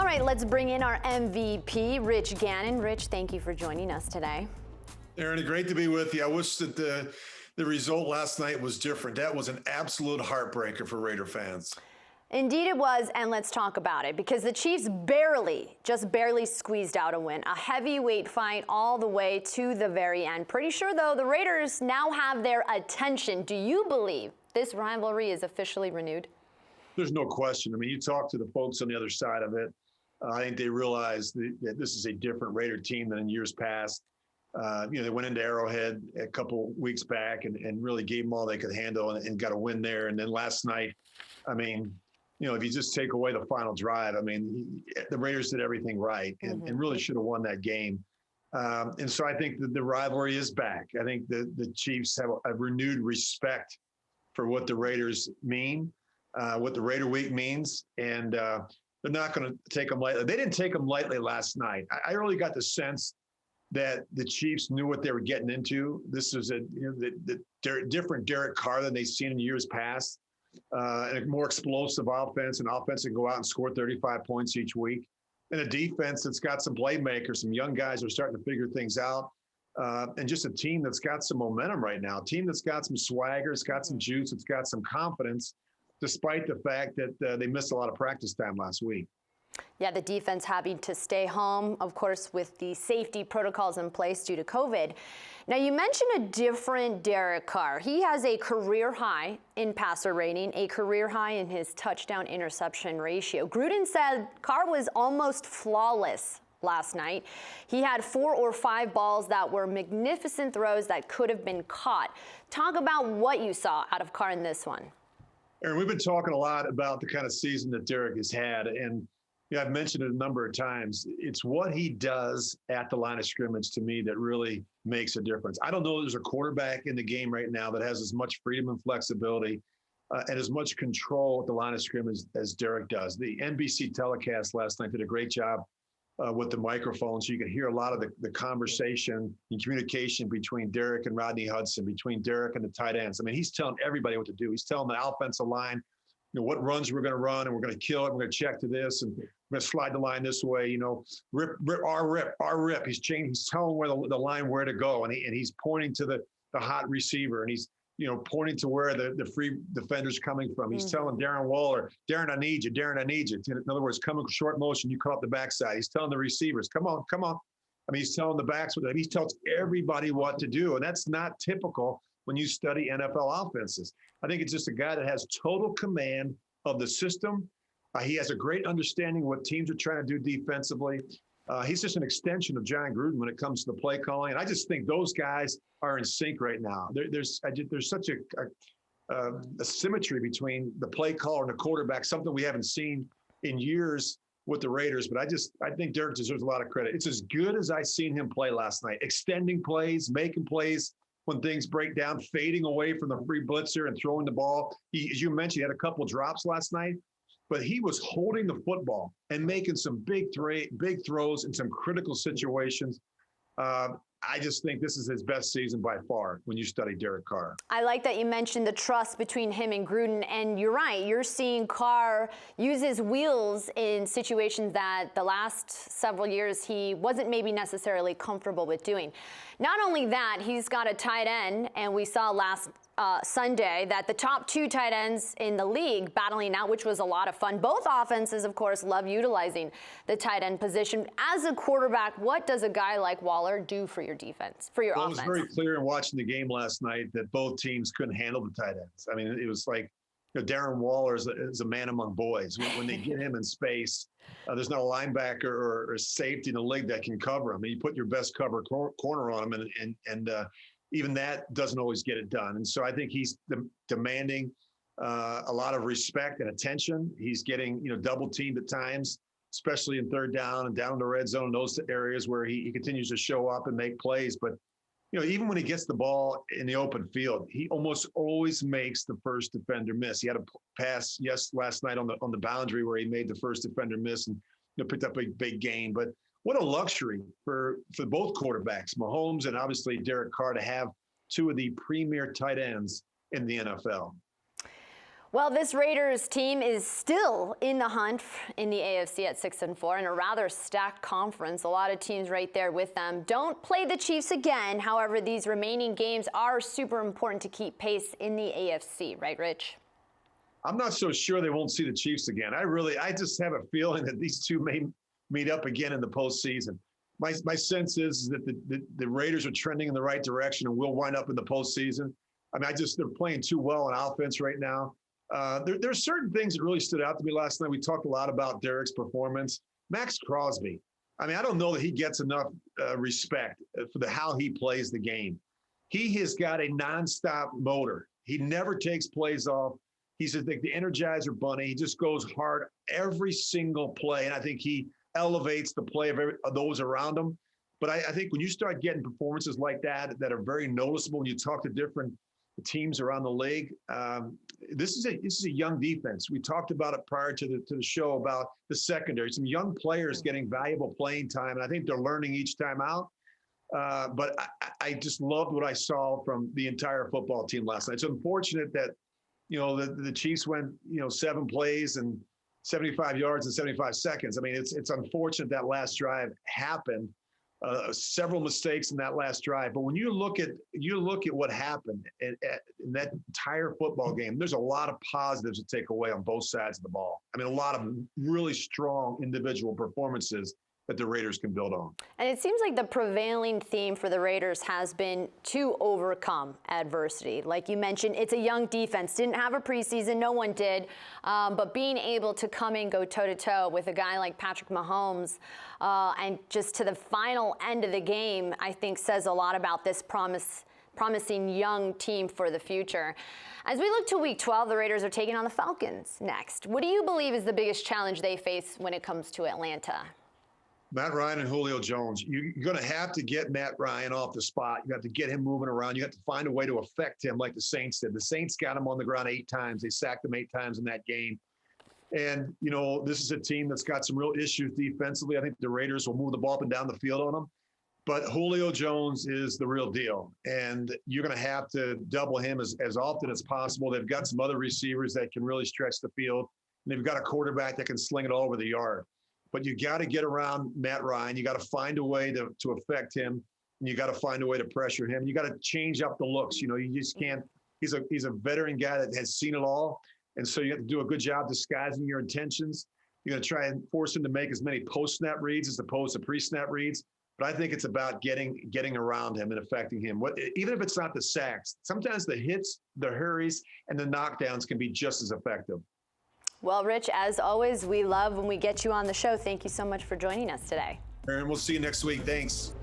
All right, let's bring in our MVP, Rich Gannon. Rich, thank you for joining us today. Erin, great to be with you. I wish that the result last night was different. That was an absolute heartbreaker for Raider fans. Indeed it was, and let's talk about it, because the Chiefs just barely squeezed out a win. A heavyweight fight all the way to the very end. Pretty sure, though, the Raiders now have their attention. Do you believe this rivalry is officially renewed? There's no question. I mean, you talk to the folks on the other side of it. I think they realize that this is a different Raider team than in years past. They went into Arrowhead a couple weeks back and really gave them all they could handle and got a win there. And then last night, I mean, if you just take away the final drive, I mean, the Raiders did everything right and really should have won that game. And so I think that the rivalry is back. I think the Chiefs have a renewed respect for what the Raiders mean, what the Raider Week means, and they're not going to take them lightly. They didn't take them lightly last night. I really got the sense that the Chiefs knew what they were getting into. This is the different Derek Carr than they've seen in years past. And a more explosive offense, an offense that can go out and score 35 points each week, and a defense that's got some playmakers, some young guys who are starting to figure things out, and just a team that's got some momentum right now, a team that's got some swagger, it's got some juice, it's got some confidence, despite the fact that they missed a lot of practice time last week. Yeah, the defense having to stay home, of course, with the safety protocols in place due to COVID. Now, you mentioned a different Derek Carr. He has a career high in passer rating, a career high in his touchdown interception ratio. Gruden said Carr was almost flawless last night. He had 4 or 5 balls that were magnificent throws that could have been caught. Talk about what you saw out of Carr in this one. Erin, we've been talking a lot about the kind of season that Derek has had, and I've mentioned it a number of times. It's what he does at the line of scrimmage to me that really makes a difference. I don't know there's a quarterback in the game right now that has as much freedom and flexibility and as much control at the line of scrimmage as Derek does. The NBC telecast last night did a great job with the microphone, so you could hear a lot of the conversation and communication between Derek and Rodney Hudson, between Derek and the tight ends. I mean, he's telling everybody what to do. He's telling the offensive line, what runs we're going to run, and we're going to kill it. We're going to check to this, and we're going to slide the line this way. Rip. He's telling where the line where to go, and he's pointing to the hot receiver, and he's pointing to where the free defender's coming from. He's telling Darren Waller, Darren, I need you. Darren, I need you. In other words, coming short motion, you cut up the backside. He's telling the receivers, come on. I mean, he's telling the backs with that. He tells everybody what to do, and that's not typical when you study NFL offenses. I think it's just a guy that has total command of the system. He has a great understanding of what teams are trying to do defensively. He's just an extension of John Gruden when it comes to the play calling. And I just think those guys are in sync right now. There's such a symmetry between the play caller and the quarterback, something we haven't seen in years with the Raiders. But I think Derek deserves a lot of credit. It's as good as I seen him play last night, extending plays, making plays when things break down, fading away from the free blitzer and throwing the ball. As you mentioned, he had a couple drops last night, but he was holding the football and making some big throws in some critical situations. I just think this is his best season by far when you study Derek Carr. I like that you mentioned the trust between him and Gruden, and you're right. You're seeing Carr use his wheels in situations that the last several years he wasn't maybe necessarily comfortable with doing. Not only that, he's got a tight end, and we saw last Sunday that the top 2 tight ends in the league battling out, which was a lot of fun. Both offenses, of course, love utilizing the tight end position. As a quarterback, what does a guy like Waller do for your defense, for your offense? It was very clear in watching the game last night that both teams couldn't handle the tight ends. I mean, it was like Darren Waller is a man among boys. When they get him in space, there's not a linebacker or safety in the league that can cover him. I mean, you put your best cover corner on him, and even that doesn't always get it done. And so I think he's demanding a lot of respect and attention. He's getting, double teamed at times, especially in third down and down in the red zone, those areas where he continues to show up and make plays. But, even when he gets the ball in the open field, he almost always makes the first defender miss. He had a pass, last night on the boundary where he made the first defender miss and picked up a big gain. But what a luxury for both quarterbacks, Mahomes and obviously Derek Carr, to have 2 of the premier tight ends in the NFL. Well, this Raiders team is still in the hunt in the AFC at 6-4 in a rather stacked conference. A lot of teams right there with them. Don't play the Chiefs again. However, these remaining games are super important to keep pace in the AFC, right, Rich? I'm not so sure they won't see the Chiefs again. I just have a feeling that these two may meet up again in the postseason. My sense is that the Raiders are trending in the right direction and will wind up in the postseason. I mean, they're playing too well on offense right now. There are certain things that really stood out to me last night. We talked a lot about Derek's performance. Max Crosby. I mean, I don't know that he gets enough respect for how he plays the game. He has got a nonstop motor. He never takes plays off. He's like the Energizer Bunny. He just goes hard every single play, and I think he elevates the play of those around him. But I think when you start getting performances like that are very noticeable when you talk to different teams around the league, this is a young defense. We talked about it prior to the show about the secondary. Some young players getting valuable playing time, and I think they're learning each time out. But I just loved what I saw from the entire football team last night. It's unfortunate that the Chiefs went 7 plays and 75 yards in 75 seconds. I mean, it's unfortunate that last drive happened. Several mistakes in that last drive, but when you look at what happened in that entire football game, there's a lot of positives to take away on both sides of the ball. I mean, a lot of really strong individual performances that the Raiders can build on. And it seems like the prevailing theme for the Raiders has been to overcome adversity. Like you mentioned, it's a young defense. Didn't have a preseason, no one did. But being able to come and go toe-to-toe with a guy like Patrick Mahomes and just to the final end of the game, I think says a lot about this promising young team for the future. As we look to Week 12, the Raiders are taking on the Falcons next. What do you believe is the biggest challenge they face when it comes to Atlanta? Matt Ryan and Julio Jones. You're going to have to get Matt Ryan off the spot. You have to get him moving around. You have to find a way to affect him like the Saints did. The Saints got him on the ground 8 times. They sacked him 8 times in that game. And, this is a team that's got some real issues defensively. I think the Raiders will move the ball up and down the field on them. But Julio Jones is the real deal. And you're going to have to double him as often as possible. They've got some other receivers that can really stretch the field. And they've got a quarterback that can sling it all over the yard. But you got to get around Matt Ryan. You got to find a way to affect him, and you got to find a way to pressure him. You got to change up the looks. You just can't. He's a veteran guy that has seen it all, and so you have to do a good job disguising your intentions. You're going to try and force him to make as many post-snap reads as opposed to pre-snap reads. But I think it's about getting around him and affecting him. Even if it's not the sacks, sometimes the hits, the hurries, and the knockdowns can be just as effective. Well, Rich, as always, we love when we get you on the show. Thank you so much for joining us today. Erin, we'll see you next week. Thanks.